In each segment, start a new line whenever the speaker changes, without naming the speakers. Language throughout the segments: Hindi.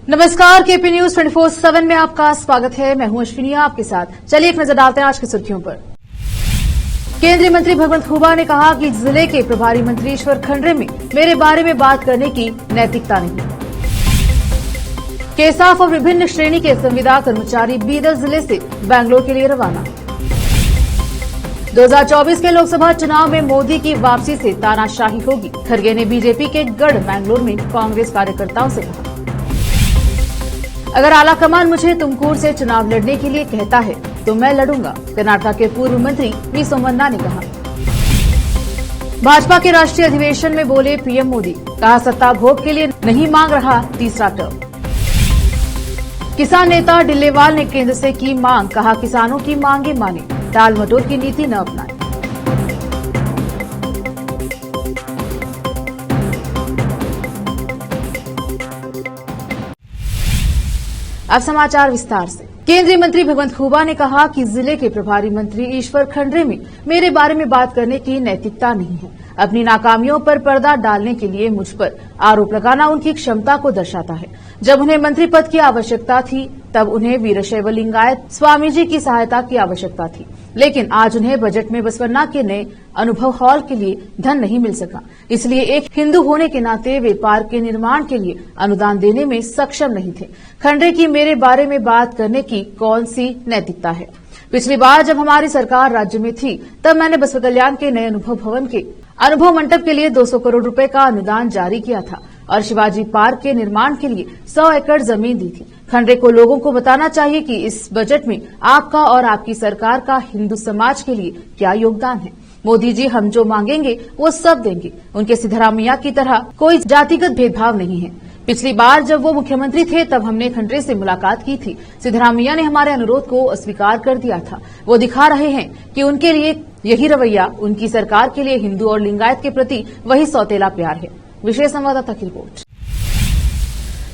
नमस्कार, केपी न्यूज 24/7 में आपका स्वागत है। मैं हूं अश्विनी आपके साथ। चलिए एक नजर डालते हैं आज की सुर्खियों पर। केंद्रीय मंत्री भगवंत खुबा ने कहा कि जिले के प्रभारी मंत्री ईश्वर खंड्रे में मेरे बारे में बात करने की नैतिकता नहीं। केसाफ और विभिन्न श्रेणी के संविदा कर्मचारी बीदर जिले से बैंगलोर के लिए रवाना। 2024 के लोकसभा चुनाव में मोदी की वापसी से तानाशाही होगी। खरगे ने बीजेपी के गढ़ बैंगलोर में कांग्रेस कार्यकर्ताओं से कहा। अगर आलाकमान मुझे तुमकुर से चुनाव लड़ने के लिए कहता है तो मैं लड़ूंगा, कर्नाटक के पूर्व मंत्री वी सोमन्ना ने कहा। भाजपा के राष्ट्रीय अधिवेशन में बोले पीएम मोदी, कहा सत्ता भोग के लिए नहीं मांग रहा तीसरा टर्म। किसान नेता डिल्लेवाल ने केंद्र से की मांग, कहा किसानों की मांगे माने, टाल मटोल की नीति न अपनाएं। अब समाचार विस्तार से। केंद्रीय मंत्री भगवंत खुबा ने कहा कि जिले के प्रभारी मंत्री ईश्वर खंड्रे में मेरे बारे में बात करने की नैतिकता नहीं है। अपनी नाकामियों पर पर्दा डालने के लिए मुझ पर आरोप लगाना उनकी क्षमता को दर्शाता है। जब उन्हें मंत्री पद की आवश्यकता थी तब उन्हें वीरशैव लिंगायत स्वामी जी की सहायता की आवश्यकता थी, लेकिन आज उन्हें बजट में बसवन्ना के नए अनुभव हॉल के लिए धन नहीं मिल सका। इसलिए एक हिंदू होने के नाते वे पार्क के निर्माण के लिए अनुदान देने में सक्षम नहीं थे। खंड्रे की मेरे बारे में बात करने की कौन सी नैतिकता है? पिछली बार जब हमारी सरकार राज्य में थी तब मैंने बसव कल्याण के नए अनुभव भवन के अनुभव मंडप के लिए 200 करोड़ रुपए का अनुदान जारी किया था और शिवाजी पार्क के निर्माण के लिए 100 एकड़ जमीन दी थी। खंड्रे को लोगों को बताना चाहिए कि इस बजट में आपका और आपकी सरकार का हिंदू समाज के लिए क्या योगदान है। मोदी जी हम जो मांगेंगे वो सब देंगे। उनके सिद्धरामैया की तरह कोई जातिगत भेदभाव नहीं है। पिछली बार जब वो मुख्यमंत्री थे तब हमने खंड्रे से मुलाकात की थी। सिद्धरामैया ने हमारे अनुरोध को अस्वीकार कर दिया था। वो दिखा रहे हैं कि उनके लिए यही रवैया, उनकी सरकार के लिए हिंदू और लिंगायत के प्रति वही सौतेला प्यार है। विशेष संवाददाता की रिपोर्ट।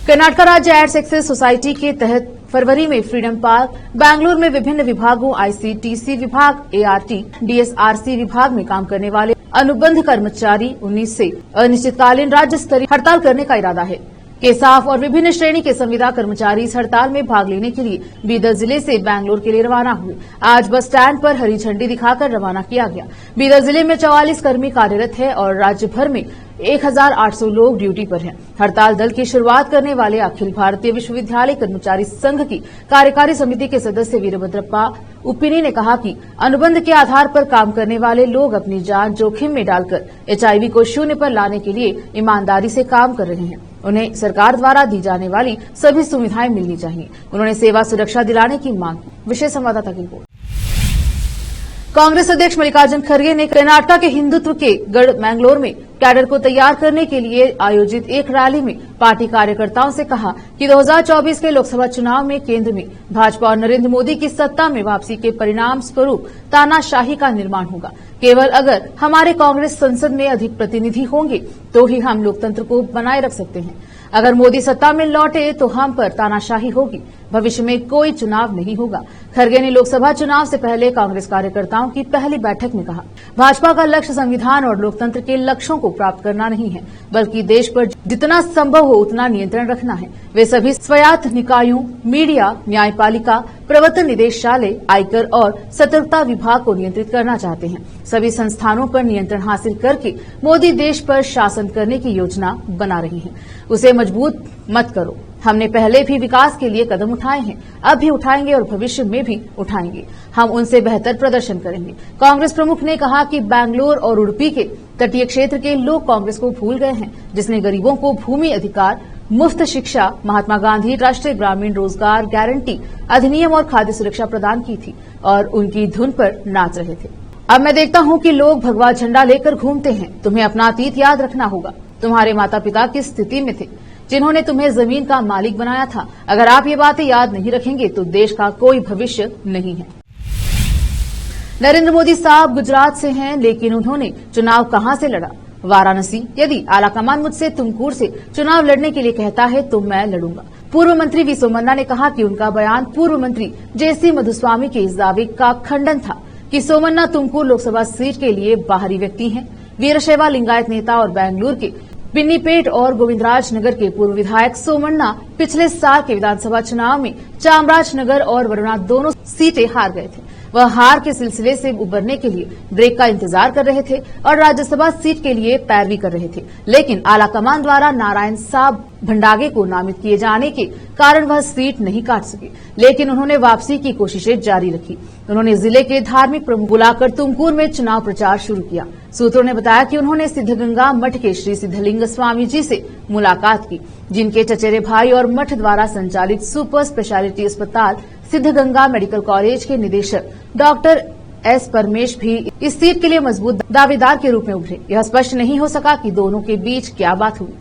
कर्नाटक राज्य एड्स एक्सेस सोसाइटी के तहत फरवरी में फ्रीडम पार्क बैंगलोर में विभिन्न विभागों आईसीटीसी विभाग, एआरटी, डीएसआरसी विभाग में काम करने वाले अनुबंध कर्मचारी 19 से अनिश्चितकालीन राज्य स्तरीय हड़ताल करने का इरादा है। केसाफ और विभिन्न श्रेणी के संविदा कर्मचारी इस हड़ताल में भाग लेने के लिए बीदर जिले से बैंगलोर के लिए रवाना हुए। आज बस स्टैंड पर हरी झंडी दिखाकर रवाना किया गया। बीदर जिले में 44 कर्मी कार्यरत है और राज्य भर में 1800 लोग ड्यूटी पर हैं। हड़ताल दल की शुरुआत करने वाले अखिल भारतीय विश्वविद्यालय कर्मचारी संघ की कार्यकारी समिति के सदस्य वीरभद्रप्पा उप्पिनी ने कहा कि अनुबंध के आधार पर काम करने वाले लोग अपनी जान जोखिम में डालकर एचआईवी को शून्य पर लाने के लिए ईमानदारी से काम कर रहे हैं। उन्हें सरकार द्वारा दी जाने वाली सभी सुविधाएं मिलनी चाहिए। उन्होंने सेवा सुरक्षा दिलाने की मांग की। विशेष संवाददाता की रिपोर्ट। कांग्रेस अध्यक्ष मल्लिकार्जुन खड़गे ने कर्नाटक के हिंदुत्व के गढ़ मैंगलोर में कैडर को तैयार करने के लिए आयोजित एक रैली में पार्टी कार्यकर्ताओं से कहा कि 2024 के लोकसभा चुनाव में केंद्र में भाजपा और नरेंद्र मोदी की सत्ता में वापसी के परिणाम स्वरूप तानाशाही का निर्माण होगा। केवल अगर हमारे कांग्रेस संसद में अधिक प्रतिनिधि होंगे तो ही हम लोकतंत्र को बनाए रख सकते हैं। अगर मोदी सत्ता में लौटे तो हम पर तानाशाही होगी। भविष्य में कोई चुनाव नहीं होगा। खड़गे ने लोकसभा चुनाव से पहले कांग्रेस कार्यकर्ताओं की पहली बैठक में कहा, भाजपा का लक्ष्य संविधान और लोकतंत्र के लक्ष्यों को प्राप्त करना नहीं है, बल्कि देश पर जितना संभव हो उतना नियंत्रण रखना है। वे सभी स्वायत्त निकायों, मीडिया, न्यायपालिका, प्रवर्तन निदेशालय, आयकर और सतर्कता विभाग को नियंत्रित करना चाहते हैं। सभी संस्थानों पर नियंत्रण हासिल करके मोदी देश पर शासन करने की योजना बना रही है। उसे मजबूत मत करो। हमने पहले भी विकास के लिए कदम उठाए हैं, अब भी उठाएंगे और भविष्य में भी उठाएंगे। हम उनसे बेहतर प्रदर्शन करेंगे। कांग्रेस प्रमुख ने कहा कि बैंगलोर और उडुपी के तटीय क्षेत्र के लोग कांग्रेस को भूल गए हैं, जिसने गरीबों को भूमि अधिकार, मुफ्त शिक्षा, महात्मा गांधी राष्ट्रीय ग्रामीण रोजगार गारंटी अधिनियम और खाद्य सुरक्षा प्रदान की थी और उनकी धुन पर नाच रहे थे। अब मैं देखता हूं कि लोग भगवा झंडा लेकर घूमते हैं। तुम्हें अपना अतीत याद रखना होगा। तुम्हारे माता पिता किस स्थिति में थे, जिन्होंने तुम्हें जमीन का मालिक बनाया था। अगर आप ये बातें याद नहीं रखेंगे तो देश का कोई भविष्य नहीं है। नरेंद्र मोदी साहब गुजरात से हैं, लेकिन उन्होंने चुनाव कहां से लड़ा? वाराणसी। यदि आलाकमान मुझसे तुमकुर से चुनाव लड़ने के लिए कहता है तो मैं लड़ूंगा। पूर्व मंत्री वी सोमन्ना ने कहा कि उनका बयान पूर्व मंत्री जेसी मधुस्वामी के इस दावे का खंडन था कि सोमन्ना तुमकुर लोकसभा सीट के लिए बाहरी व्यक्ति हैं। वीरशैव लिंगायत नेता और बेंगलुरु के पिन्नीपेट और गोविंदराज नगर के पूर्व विधायक सोमन्ना पिछले साल के विधानसभा चुनाव में चामराजनगर और वरुणा दोनों सीटें हार गए थे। वह हार के सिलसिले से उबरने के लिए ब्रेक का इंतजार कर रहे थे और राज्यसभा सीट के लिए पैरवी कर रहे थे, लेकिन आलाकमान द्वारा नारायण साहब भंडागे को नामित किए जाने के कारण वह सीट नहीं काट सके, लेकिन उन्होंने वापसी की कोशिशें जारी रखी। उन्होंने जिले के धार्मिक प्रमुख बुलाकर तुमकुर में चुनाव प्रचार शुरू किया। सूत्रों ने बताया कि उन्होंने सिद्धगंगा मठ के श्री सिद्धलिंग स्वामी जी से मुलाकात की, जिनके चचेरे भाई और मठ द्वारा संचालित सुपर स्पेशलिटी अस्पताल सिद्धगंगा मेडिकल कॉलेज के निदेशक डॉक्टर एस परमेश भी इस सीट के लिए मजबूत दावेदार के रूप में उभरे। यह स्पष्ट नहीं हो सका कि दोनों के बीच क्या बात हुई।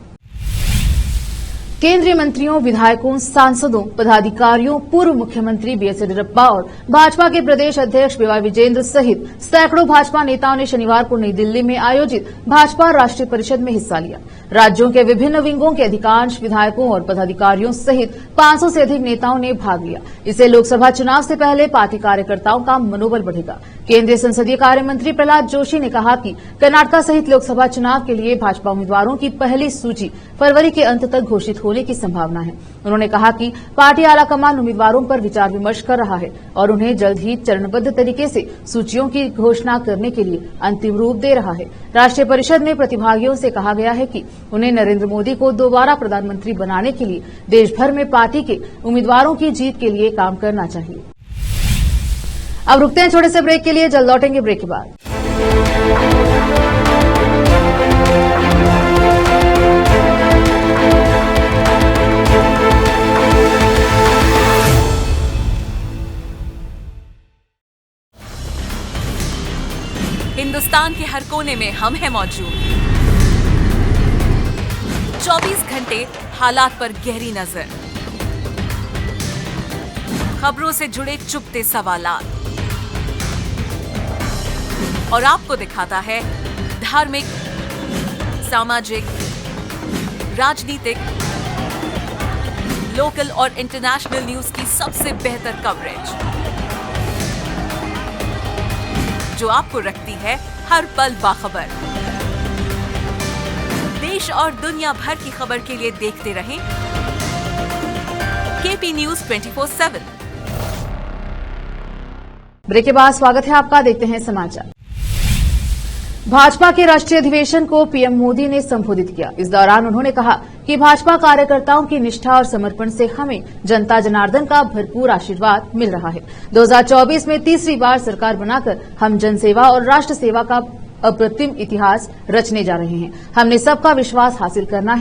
केंद्रीय मंत्रियों, विधायकों, सांसदों, पदाधिकारियों, पूर्व मुख्यमंत्री बीएस येदियुरप्पा और भाजपा के प्रदेश अध्यक्ष बीवाई विजेंद्र सहित सैकड़ों भाजपा नेताओं ने शनिवार को नई दिल्ली में आयोजित भाजपा राष्ट्रीय परिषद में हिस्सा लिया। राज्यों के विभिन्न विंगों के अधिकांश विधायकों और पदाधिकारियों सहित 500 से अधिक नेताओं ने भाग लिया। इससे लोकसभा चुनाव से पहले पार्टी कार्यकर्ताओं का मनोबल बढ़ेगा। केंद्रीय संसदीय कार्य मंत्री प्रहलाद जोशी ने कहा कि कर्नाटक सहित लोकसभा चुनाव के लिए भाजपा उम्मीदवारों की पहली सूची फरवरी के अंत तक घोषित होने की संभावना है। उन्होंने कहा कि पार्टी आलाकमान उम्मीदवारों पर विचार विमर्श कर रहा है और उन्हें जल्द ही चरणबद्ध तरीके से सूचियों की घोषणा करने के लिए अंतिम रूप दे रहा है। राष्ट्रीय परिषद में प्रतिभागियों से कहा गया है कि उन्हें नरेंद्र मोदी को दोबारा प्रधानमंत्री बनाने के लिए देश भर में पार्टी के उम्मीदवारों की जीत के लिए काम करना चाहिए। अब रुकते हैं छोटे से ब्रेक के लिए, जल्द लौटेंगे ब्रेक के बाद।
हिंदुस्तान के हर कोने में हम हैं मौजूद। 24 घंटे हालात पर गहरी नजर, खबरों से जुड़े चुपते सवालात और आपको दिखाता है धार्मिक, सामाजिक, राजनीतिक, लोकल और इंटरनेशनल न्यूज की सबसे बेहतर कवरेज, जो आपको रखती है हर पल बाखबर। देश और दुनिया भर की खबर के लिए देखते रहें केपी न्यूज 24/7।
ब्रेक के बाद स्वागत है आपका, देखते हैं समाचार। भाजपा के राष्ट्रीय अधिवेशन को पीएम मोदी ने संबोधित किया। इस दौरान उन्होंने कहा कि भाजपा कार्यकर्ताओं की निष्ठा और समर्पण से हमें जनता जनार्दन का भरपूर आशीर्वाद मिल रहा है। 2024 में तीसरी बार सरकार बनाकर हम जनसेवा और राष्ट्र सेवा का अप्रतिम इतिहास रचने जा रहे हैं। हमें सबका विश्वास हासिल करना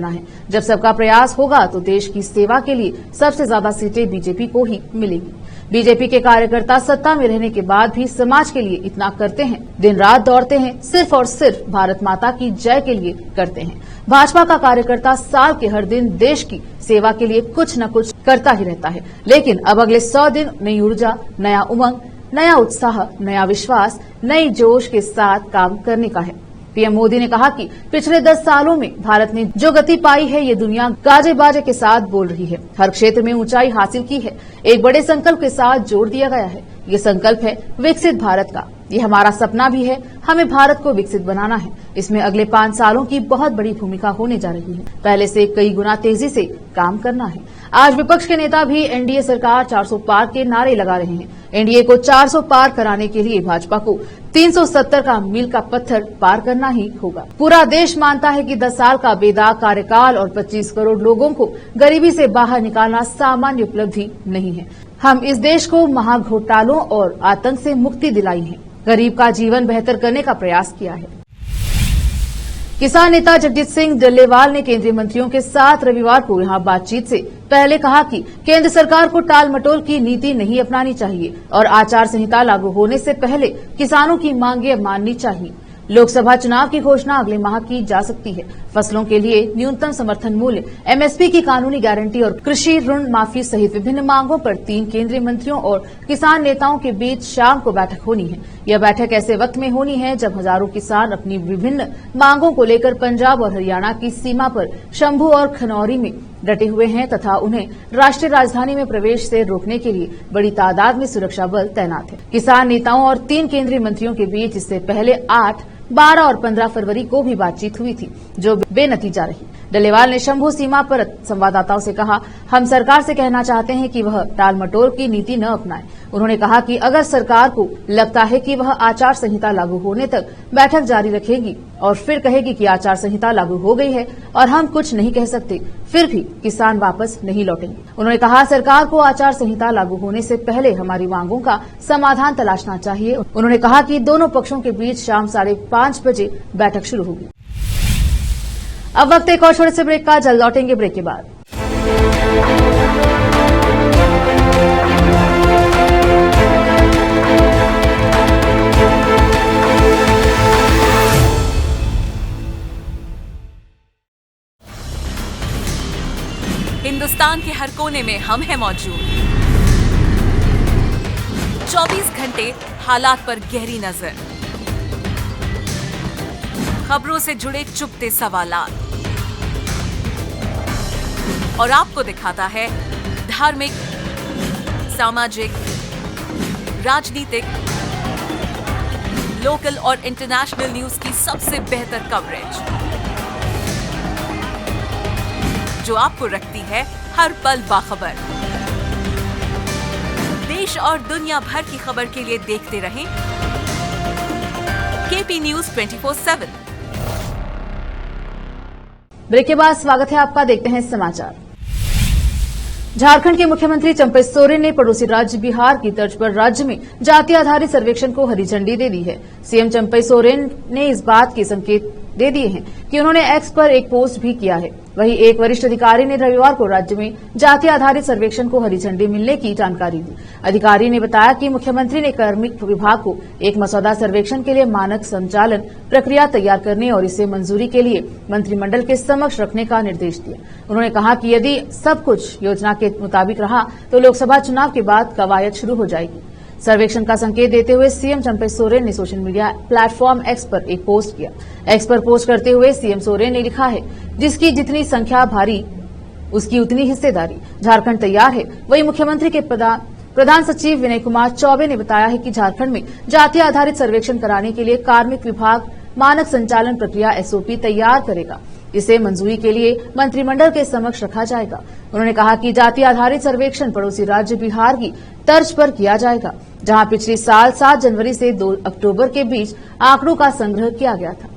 है। जब सबका प्रयास होगा तो देश की सेवा के लिए सबसे ज्यादा सीटें बीजेपी को ही मिलेंगी। बीजेपी के कार्यकर्ता सत्ता में रहने के बाद भी समाज के लिए इतना करते हैं, दिन रात दौड़ते हैं, सिर्फ और सिर्फ भारत माता की जय के लिए करते हैं। भाजपा का कार्यकर्ता साल के हर दिन देश की सेवा के लिए कुछ न कुछ करता ही रहता है, लेकिन अब अगले 100 दिन नई ऊर्जा, नया उमंग, नया उत्साह, नया विश्वास, नई जोश के साथ काम करने का है। पीएम मोदी ने कहा कि पिछले 10 सालों में भारत ने जो गति पाई है, ये दुनिया गाजे बाजे के साथ बोल रही है। हर क्षेत्र में ऊंचाई हासिल की है, एक बड़े संकल्प के साथ जोड़ दिया गया है। ये संकल्प है विकसित भारत का। ये हमारा सपना भी है, हमें भारत को विकसित बनाना है। इसमें अगले 5 सालों की बहुत बड़ी भूमिका होने जा रही है। पहले से कई गुना तेजी से काम करना है। आज विपक्ष के नेता भी एनडीए सरकार 400 पार के नारे लगा रहे हैं। एनडीए को 400 पार कराने के लिए भाजपा को 370 का मील का पत्थर पार करना ही होगा। पूरा देश मानता है कि 10 साल का बेदाग कार्यकाल और 25 करोड़ लोगों को गरीबी से बाहर निकालना सामान्य उपलब्धि नहीं है। हम इस देश को महाघोटालों और आतंक से मुक्ति दिलाई है, गरीब का जीवन बेहतर करने का प्रयास किया है। किसान नेता जगजीत सिंह डल्लेवाल ने केंद्रीय मंत्रियों के साथ रविवार को यहां बातचीत से पहले कहा कि केंद्र सरकार को टाल मटोल की नीति नहीं अपनानी चाहिए और आचार संहिता लागू होने से पहले किसानों की मांगे माननी चाहिए। लोकसभा चुनाव की घोषणा अगले माह की जा सकती है। फसलों के लिए न्यूनतम समर्थन मूल्य, एमएसपी की कानूनी गारंटी और कृषि ऋण माफी सहित विभिन्न मांगों पर 3 केंद्रीय मंत्रियों और किसान नेताओं के बीच शाम को बैठक होनी है। यह बैठक ऐसे वक्त में होनी है जब हजारों किसान अपनी विभिन्न मांगों को लेकर पंजाब और हरियाणा की सीमा पर शंभू और खनौरी में डटे हुए हैं तथा उन्हें राष्ट्रीय राजधानी में प्रवेश से रोकने के लिए बड़ी तादाद में सुरक्षा बल तैनात है। किसान नेताओं और 3 केंद्रीय मंत्रियों के बीच इससे पहले 8 12 और 15 फरवरी को भी बातचीत हुई थी, जो बेनतीजा रही। डल्लेवाल ने शंभू सीमा पर संवाददाताओं से कहा, हम सरकार से कहना चाहते हैं कि वह टाल मटोल की नीति न अपनाए। उन्होंने कहा कि अगर सरकार को लगता है कि वह आचार संहिता लागू होने तक बैठक जारी रखेगी और फिर कहेगी कि आचार संहिता लागू हो गई है और हम कुछ नहीं कह सकते, फिर भी किसान वापस नहीं लौटेंगे। उन्होंने कहा, सरकार को आचार संहिता लागू होने से पहले हमारी मांगों का समाधान तलाशना चाहिए। उन्होंने कहा कि दोनों पक्षों के बीच शाम 5:30 बजे बैठक शुरू होगी। अब वक्त एक और छोटे से ब्रेक का, जल्द लौटेंगे ब्रेक के बाद।
हिंदुस्तान के हर कोने में हम हैं मौजूद। 24 घंटे हालात पर गहरी नजर, खबरों से जुड़े चुपते सवालात और आपको दिखाता है धार्मिक, सामाजिक, राजनीतिक, लोकल और इंटरनेशनल न्यूज की सबसे बेहतर कवरेज, जो आपको रखती है हर पल बाखबर। देश और दुनिया भर की खबर के लिए देखते रहें केपी न्यूज 24/7।
ब्रेक के बाद स्वागत है आपका, देखते हैं समाचार। झारखंड के मुख्यमंत्री चंपई सोरेन ने पड़ोसी राज्य बिहार की तर्ज पर राज्य में जाति आधारित सर्वेक्षण को हरी झंडी दे दी है। सीएम चंपई सोरेन ने इस बात के संकेत दे दिए हैं कि उन्होंने एक्स पर एक पोस्ट भी किया है। वहीं एक वरिष्ठ अधिकारी ने रविवार को राज्य में जाति आधारित सर्वेक्षण को हरी झंडी मिलने की जानकारी दी। अधिकारी ने बताया कि मुख्यमंत्री ने कार्मिक विभाग को एक मसौदा सर्वेक्षण के लिए मानक संचालन प्रक्रिया तैयार करने और इसे मंजूरी के लिए मंत्रिमंडल के समक्ष रखने का निर्देश दिया। उन्होंने कहा कि यदि सब कुछ योजना के मुताबिक रहा तो लोकसभा चुनाव के बाद कवायद शुरू हो जाएगी। सर्वेक्षण का संकेत देते हुए सीएम चंपई सोरेन ने सोशल मीडिया प्लेटफॉर्म एक्स पर एक पोस्ट किया। एक्स पर पोस्ट करते हुए सीएम सोरेन ने लिखा है, जिसकी जितनी संख्या भारी उसकी उतनी हिस्सेदारी। झारखंड तैयार है। वहीं मुख्यमंत्री के प्रधान सचिव विनय कुमार चौबे ने बताया है कि झारखंड में जाति आधारित सर्वेक्षण कराने के लिए कार्मिक विभाग मानक संचालन प्रक्रिया एसओपी तैयार करेगा। इसे मंजूरी के लिए मंत्रिमंडल के समक्ष रखा जाएगा। उन्होंने कहा कि जाति आधारित सर्वेक्षण पड़ोसी राज्य बिहार की तर्ज पर किया जाएगा, जहां पिछले साल 7 जनवरी से 2 अक्टूबर के बीच आंकड़ों का संग्रह किया गया था।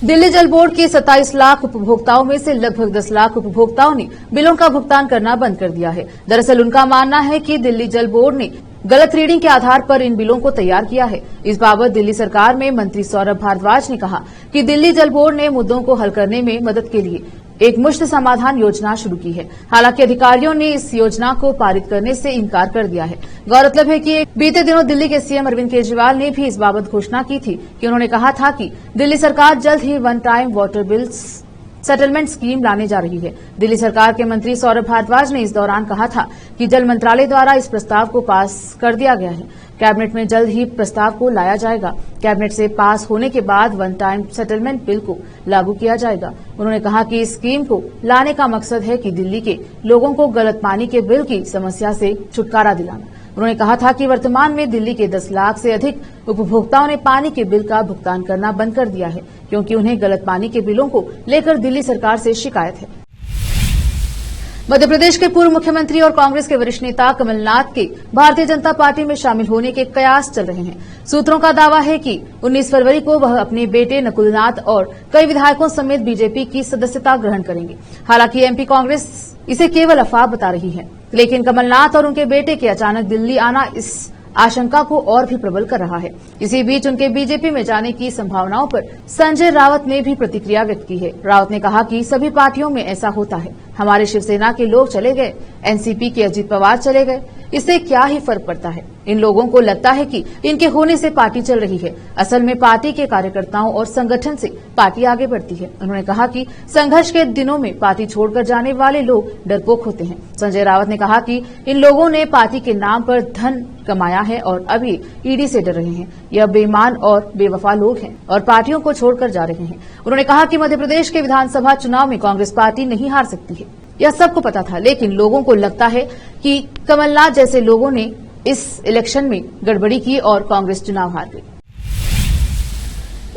दिल्ली जल बोर्ड के 27 लाख उपभोक्ताओं में से लगभग 10 लाख उपभोक्ताओं ने बिलों का भुगतान करना बंद कर दिया है। दरअसल उनका मानना है कि दिल्ली जल बोर्ड ने गलत रीडिंग के आधार पर इन बिलों को तैयार किया है। इस बाबत दिल्ली सरकार में मंत्री सौरभ भारद्वाज ने कहा कि दिल्ली जल बोर्ड ने मुद्दों को हल करने में मदद के लिए एक मुश्त समाधान योजना शुरू की है। हालांकि अधिकारियों ने इस योजना को पारित करने से इनकार कर दिया है। गौरतलब है कि बीते दिनों दिल्ली के सीएम अरविंद केजरीवाल ने भी इस बाबत घोषणा की थी कि उन्होंने कहा था कि दिल्ली सरकार जल्द ही one time water bills settlement scheme लाने जा रही है। दिल्ली सरकार के मंत्री सौरभ भारद्वाज ने इस दौरान कहा था कि जल मंत्रालय द्वारा इस प्रस्ताव को पास कर दिया गया है। कैबिनेट में जल्द ही प्रस्ताव को लाया जाएगा। कैबिनेट से पास होने के बाद वन टाइम सेटलमेंट बिल को लागू किया जाएगा। उन्होंने कहा कि इस स्कीम को लाने का मकसद है कि दिल्ली के लोगों को गलत पानी के बिल की समस्या से छुटकारा दिलाना। उन्होंने कहा था कि वर्तमान में दिल्ली के 10 लाख से अधिक उपभोक्ताओं ने पानी के बिल का भुगतान करना बंद कर दिया है, क्योंकि उन्हें गलत पानी के बिलों को लेकर दिल्ली सरकार से शिकायत है। मध्य प्रदेश के पूर्व मुख्यमंत्री और कांग्रेस के वरिष्ठ नेता कमलनाथ के भारतीय जनता पार्टी में शामिल होने के कयास चल रहे हैं। सूत्रों का दावा है कि 19 फरवरी को वह अपने बेटे नकुलनाथ और कई विधायकों समेत बीजेपी की सदस्यता ग्रहण करेंगे। हालांकि एमपी कांग्रेस इसे केवल अफवाह बता रही है, लेकिन कमलनाथ और उनके बेटे के अचानक दिल्ली आना इस आशंका को और भी प्रबल कर रहा है। इसी बीच उनके बीजेपी में जाने की संभावनाओं पर संजय रावत ने भी प्रतिक्रिया व्यक्त की है। रावत ने कहा कि सभी पार्टियों में ऐसा होता है। हमारे शिवसेना के लोग चले गए, एनसीपी के अजित पवार चले गए, इससे क्या ही फर्क पड़ता है। इन लोगों को लगता है कि इनके होने से पार्टी चल रही है। असल में पार्टी के कार्यकर्ताओं और संगठन से पार्टी आगे बढ़ती है। उन्होंने कहा कि संघर्ष के दिनों में पार्टी छोड़कर जाने वाले लोग डरपोक होते हैं। संजय रावत ने कहा कि इन लोगों ने पार्टी के नाम पर धन कमाया है और अभी ईडी से डर रहे हैं। यह बेईमान और बेवफा लोग हैं और पार्टियों को छोड़कर जा रहे हैं। उन्होंने कहा कि मध्य प्रदेश के विधानसभा चुनाव में कांग्रेस पार्टी नहीं हार सकती है। यह सबको पता था, लेकिन लोगों को लगता है कि कमलनाथ जैसे लोगों ने इस इलेक्शन में गड़बड़ी की और कांग्रेस चुनाव हार गई।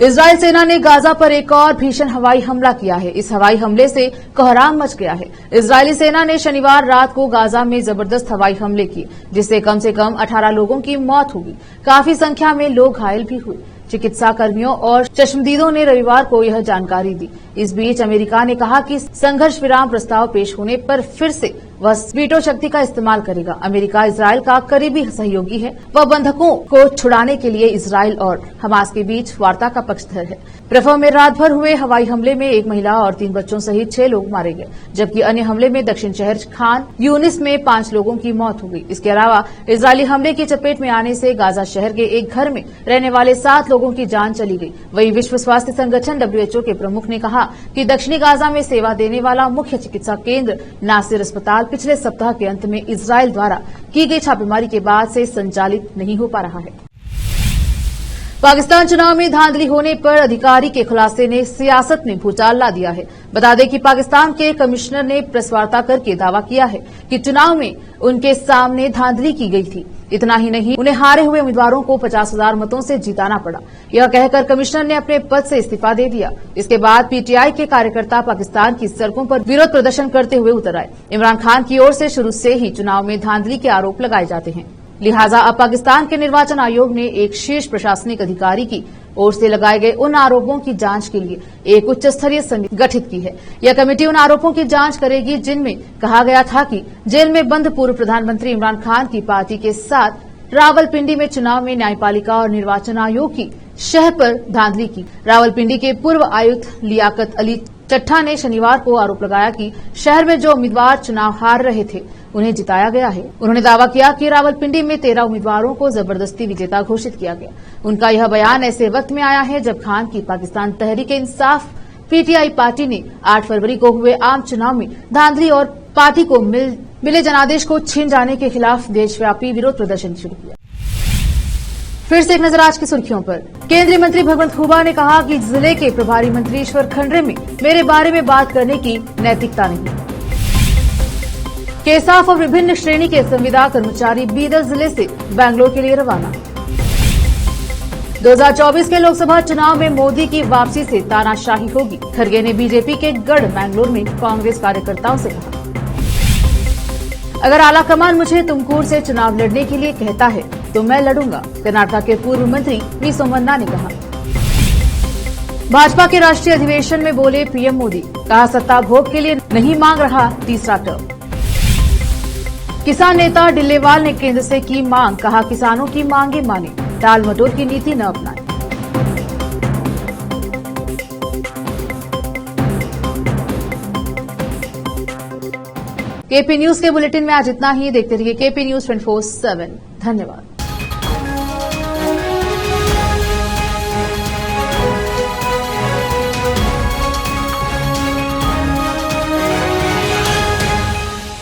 इजरायल सेना ने गाजा पर एक और भीषण हवाई हमला किया है। इस हवाई हमले से कोहराम मच गया है। इजरायली सेना ने शनिवार रात को गाजा में जबरदस्त हवाई हमले किए, जिससे कम से कम 18 लोगों की मौत हुई। काफी संख्या में लोग घायल भी हुए। चिकित्सा कर्मियों और चश्मदीदों ने रविवार को यह जानकारी दी। इस बीच अमेरिका ने कहा कि संघर्ष विराम प्रस्ताव पेश होने पर फिर से वह वीटो शक्ति का इस्तेमाल करेगा। अमेरिका इजरायल का करीबी सहयोगी है। वह बंधकों को छुड़ाने के लिए इजरायल और हमास के बीच वार्ता का पक्षधर है। रफह में रात भर हुए हवाई हमले में एक महिला और 3 बच्चों सहित 6 लोग मारे गए, जबकि अन्य हमले में दक्षिण शहर खान यूनिस में 5 लोगों की मौत हो गई। इसके अलावा इजरायली हमले की चपेट में आने से गाजा शहर के एक घर में रहने वाले 7 लोगों की जान चली गई। वहीं विश्व स्वास्थ्य संगठन WHO के प्रमुख ने कहा कि दक्षिणी गाजा में सेवा देने वाला मुख्य चिकित्सा केंद्र नासिर अस्पताल पिछले सप्ताह के अंत में इजरायल द्वारा की गई छापेमारी के बाद से संचालित नहीं हो पा रहा है। पाकिस्तान चुनाव में धांधली होने पर अधिकारी के खुलासे ने सियासत में भूचाल ला दिया है। बता दें कि पाकिस्तान के कमिश्नर ने प्रेस वार्ता करके दावा किया है कि चुनाव में उनके सामने धांधली की गई थी। इतना ही नहीं, उन्हें हारे हुए उम्मीदवारों को 50,000 मतों से जिताना पड़ा। यह कहकर कमिश्नर ने अपने पद से इस्तीफा दे दिया। इसके बाद पीटीआई के कार्यकर्ता पाकिस्तान की सड़कों पर विरोध प्रदर्शन करते हुए उतर आए। इमरान खान की ओर से शुरू से ही चुनाव में धांधली के आरोप लगाए जाते हैं। लिहाजा अब पाकिस्तान के निर्वाचन आयोग ने एक शीर्ष प्रशासनिक अधिकारी की ओर से लगाए गए उन आरोपों की जांच के लिए एक उच्च स्तरीय समिति गठित की है। यह कमेटी उन आरोपों की जांच करेगी जिनमें कहा गया था कि जेल में बंद पूर्व प्रधानमंत्री इमरान खान की पार्टी के साथ रावलपिंडी में चुनाव में न्यायपालिका और निर्वाचन आयोग की शह पर धांधली की। रावलपिंडी के पूर्व आयुक्त लियाकत अली चट्ठा ने शनिवार को आरोप लगाया कि शहर में जो उम्मीदवार चुनाव हार रहे थे उन्हें जिताया गया है। उन्होंने दावा किया कि रावलपिंडी में 13 उम्मीदवारों को जबरदस्ती विजेता घोषित किया गया। उनका यह बयान ऐसे वक्त में आया है जब खान की पाकिस्तान तहरीक-ए-इंसाफ पीटीआई पार्टी ने 8 फरवरी को हुए आम चुनाव में धांधली और पार्टी को मिले जनादेश को छीन जाने के खिलाफ देशव्यापी विरोध प्रदर्शन शुरू किया। फिर से एक नजर आज की सुर्खियों पर। केंद्रीय मंत्री भगवंत खुबा ने कहा कि जिले के प्रभारी मंत्री ईश्वर खंड्रे में मेरे बारे में बात करने की नैतिकता नहीं। केसाफ और विभिन्न श्रेणी के संविदा कर्मचारी बीदर जिले से बैंगलोर के लिए रवाना। 2024 के लोकसभा चुनाव में मोदी की वापसी से तानाशाही होगी। खरगे ने बीजेपी के गढ़ बैंगलोर में कांग्रेस कार्यकर्ताओं से कहा, अगर आलाकमान मुझे तुमकुर से चुनाव लड़ने के लिए कहता है तो मैं लड़ूंगा। कर्नाटक के पूर्व मंत्री वी सोमन्ना ने कहा। भाजपा के राष्ट्रीय अधिवेशन में बोले पीएम मोदी, कहा सत्ता भोग के लिए नहीं मांग रहा तीसरा टर्म। किसान नेता डिल्लेवाल ने केंद्र से की मांग, कहा किसानों की मांगे माने, टाल मटोल की नीति न अपनाएं। केपी न्यूज के बुलेटिन में आज इतना ही। देखते रहिए केपी न्यूज 24/7। धन्यवाद।